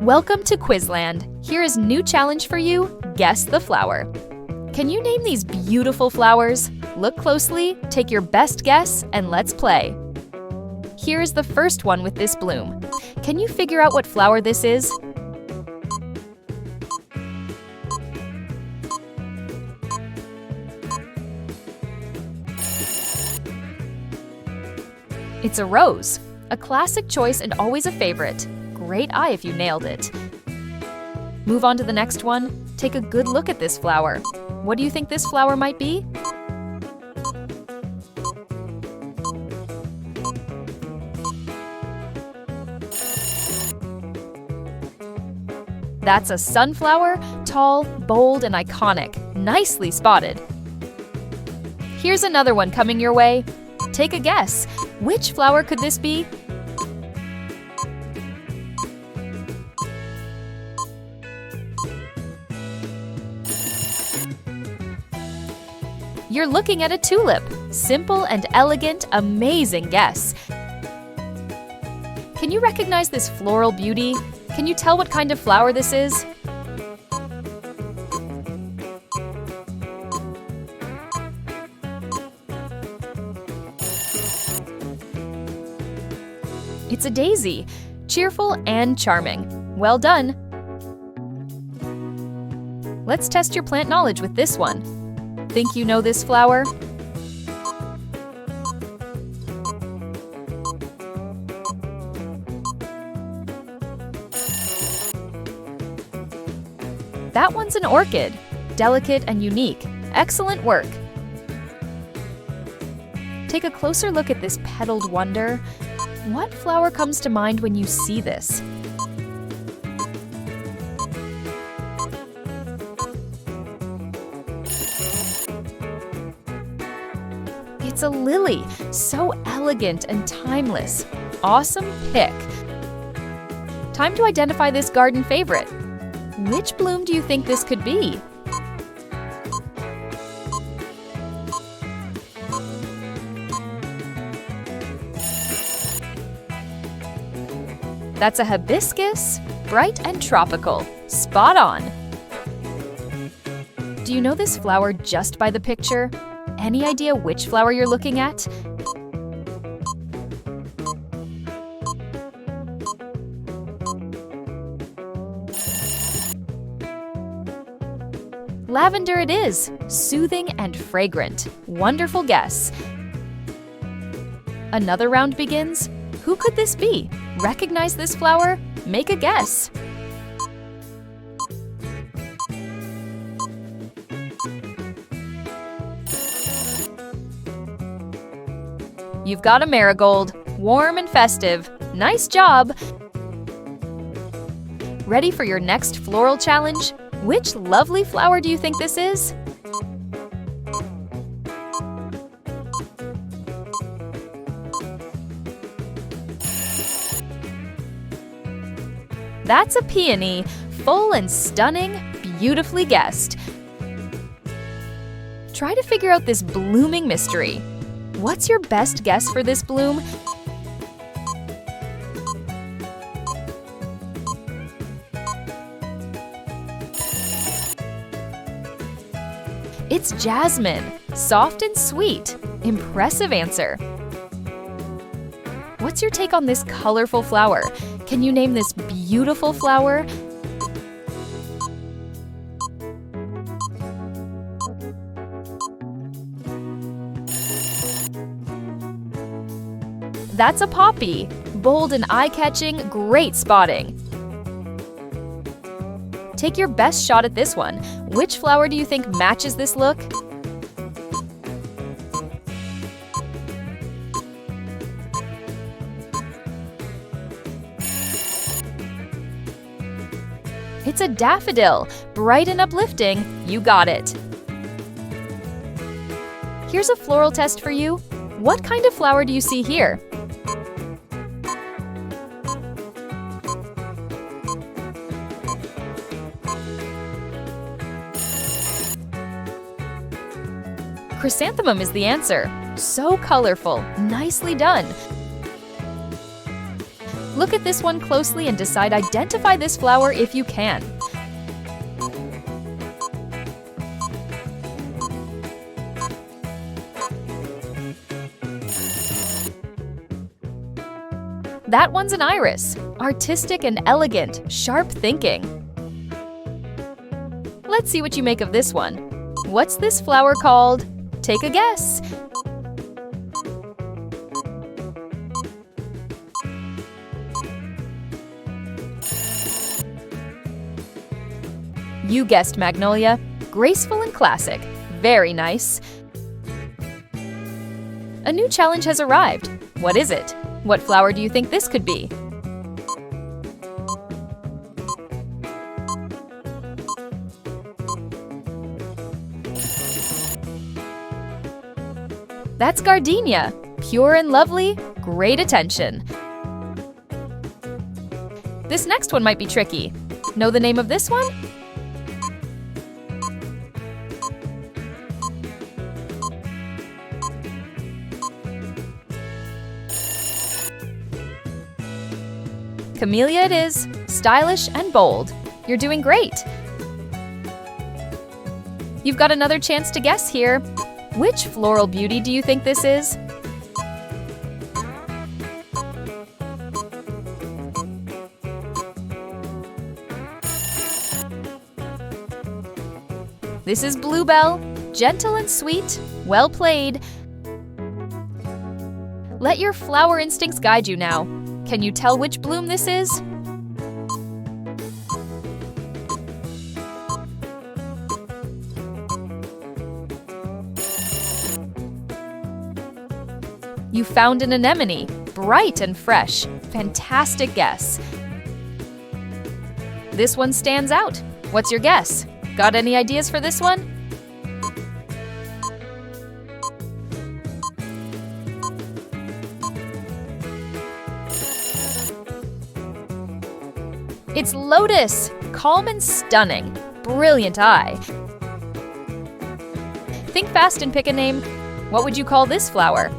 Welcome to Quizland. Here is new challenge for you, guess the flower. Can you name these beautiful flowers? Look closely, take your best guess, and let's play. Here is the first one with this bloom. Can you figure out what flower this is? It's a rose. A classic choice and always a favorite. Great eye if you nailed it. Move on to the next one. Take a good look at this flower. What do you think this flower might be? That's a sunflower, tall, bold, and iconic. Nicely spotted. Here's another one coming your way. Take a guess. Which flower could this be? You're looking at a tulip. Simple and elegant, amazing guess. Can you recognize this floral beauty? Can you tell what kind of flower this is? It's a daisy. Cheerful and charming. Well done. Let's test your plant knowledge with this one. Think you know this flower? That one's an orchid. Delicate and unique. Excellent work. Take a closer look at this petaled wonder. What flower comes to mind when you see this? It's a lily. So elegant and timeless. Awesome pick. Time to identify this garden favorite. Which bloom do you think this could be? That's a hibiscus. Bright and tropical. Spot on. Do you know this flower just by the picture? Any idea which flower you're looking at? Lavender it is. Soothing and fragrant. Wonderful guess. Another round begins. Who could this be? Recognize this flower? Make a guess. You've got a marigold. Warm and festive. Nice job! Ready for your next floral challenge? Which lovely flower do you think this is? That's a peony. Full and stunning, beautifully guessed. Try to figure out this blooming mystery. What's your best guess for this bloom? It's jasmine. Soft and sweet. Impressive answer. What's your take on this colorful flower? Can you name this beautiful flower? That's a poppy. Bold and eye-catching, great spotting. Take your best shot at this one. Which flower do you think matches this look? It's a daffodil. Bright and uplifting. You got it. Here's a floral test for you. What kind of flower do you see here? Chrysanthemum is the answer. So colorful. Nicely done. Look at this one closely and identify this flower if you can. That one's an iris. Artistic and elegant, sharp thinking. Let's see what you make of this one. What's this flower called? Take a guess. You guessed magnolia. Graceful and classic. Very nice. A new challenge has arrived. What is it? What flower do you think this could be? That's gardenia. Pure and lovely, great attention. This next one might be tricky. Know the name of this one? Camellia it is. Stylish and bold. You're doing great. You've got another chance to guess here. Which floral beauty do you think this is? This is Bluebell. Gentle and sweet. Well played. Let your flower instincts guide you now. Can you tell which bloom this is? You found an anemone. Bright and fresh. Fantastic guess. This one stands out. What's your guess? Got any ideas for this one? It's lotus. Calm and stunning. Brilliant eye. Think fast and pick a name. What would you call this flower?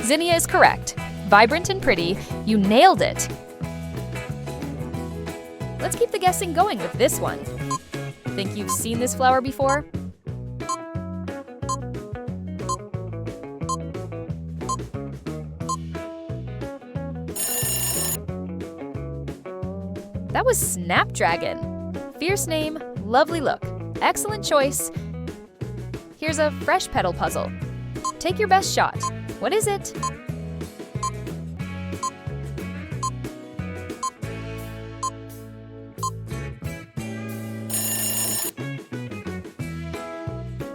Zinnia is correct. Vibrant and pretty. You nailed it. Let's keep the guessing going with this one. Think you've seen this flower before? That was Snapdragon. Fierce name, lovely look. Excellent choice. Here's a fresh petal puzzle. Take your best shot. What is it?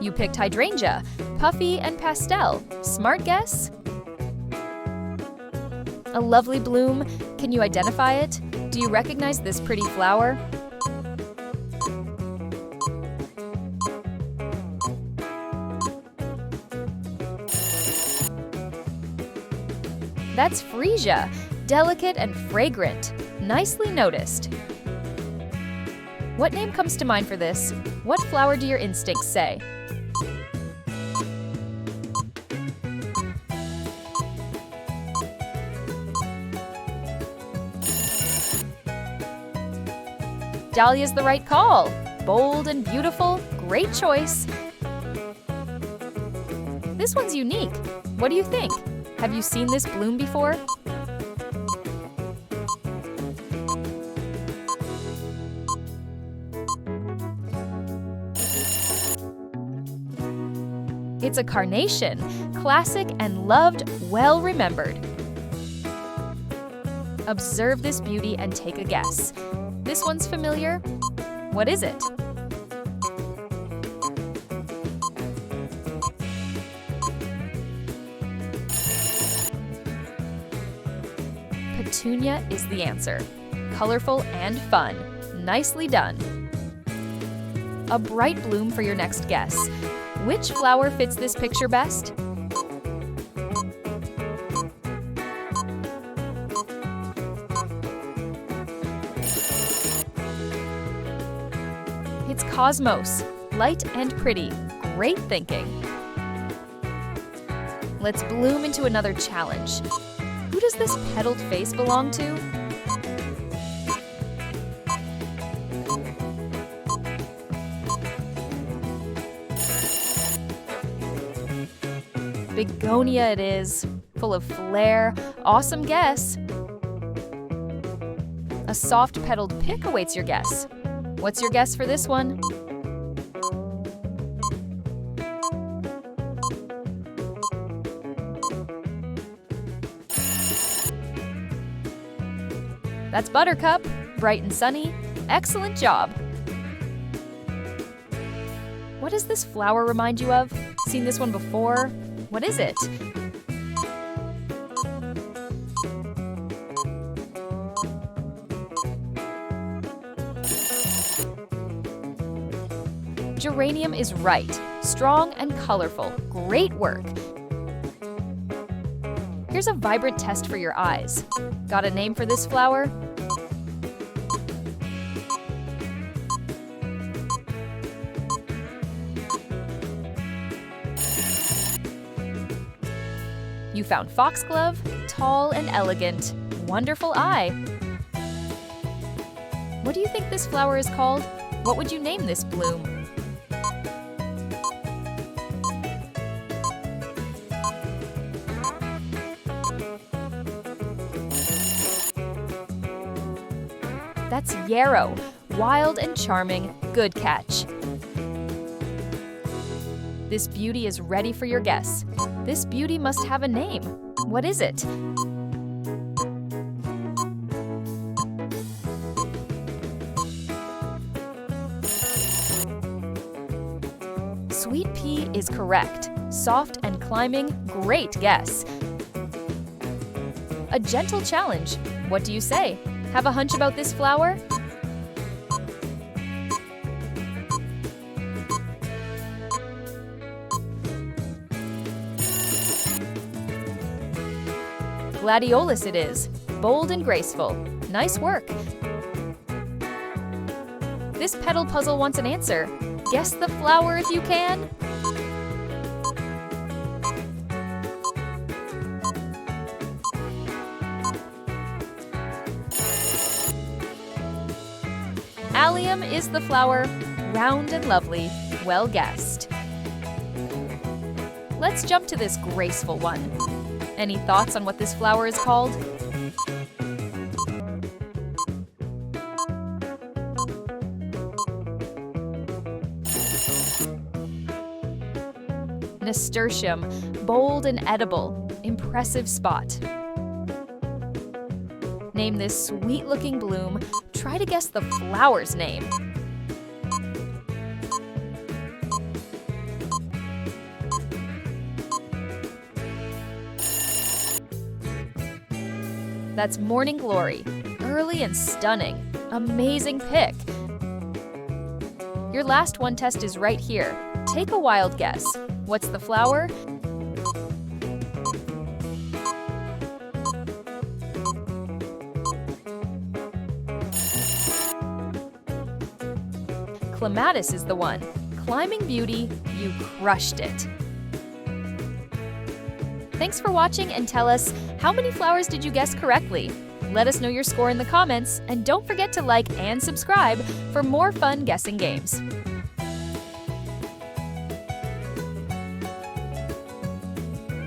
You picked hydrangea, puffy and pastel. Smart guess? A lovely bloom. Can you identify it? Do you recognize this pretty flower? That's freesia. Delicate and fragrant. Nicely noticed. What name comes to mind for this? What flower do your instincts say? Dahlia's the right call. Bold and beautiful, great choice. This one's unique. What do you think? Have you seen this bloom before? It's a carnation, classic and loved, well remembered. Observe this beauty and take a guess. This one's familiar. What is it? Petunia is the answer. Colorful and fun. Nicely done. A bright bloom for your next guess. Which flower fits this picture best? Cosmos. Light and pretty. Great thinking. Let's bloom into another challenge. Who does this petaled face belong to? Begonia it is. Full of flair. Awesome guess. A soft petaled pick awaits your guess. What's your guess for this one? That's Buttercup. Bright and sunny. Excellent job. What does this flower remind you of? Seen this one before? What is it? Geranium is right. Strong and colorful. Great work. Here's a vibrant test for your eyes. Got a name for this flower? You found foxglove, tall and elegant. Wonderful eye. What do you think this flower is called? What would you name this bloom? That's yarrow. Wild and charming. Good catch. This beauty is ready for your guess. This beauty must have a name. What is it? Sweet pea is correct. Soft and climbing. Great guess. A gentle challenge. What do you say? Have a hunch about this flower? Gladiolus it is. Bold and graceful. Nice work. This petal puzzle wants an answer. Guess the flower if you can. Allium is the flower. Round and lovely. Well guessed. Let's jump to this graceful one. Any thoughts on what this flower is called? Nasturtium. Bold and edible. Impressive spot. Name this sweet-looking bloom. Try to guess the flower's name. That's Morning Glory. Early and stunning. Amazing pick. Your last one test is right here. Take a wild guess. What's the flower? Clematis is the one. Climbing beauty, you crushed it. Thanks for watching and tell us, how many flowers did you guess correctly? Let us know your score in the comments, and don't forget to like and subscribe for more fun guessing games.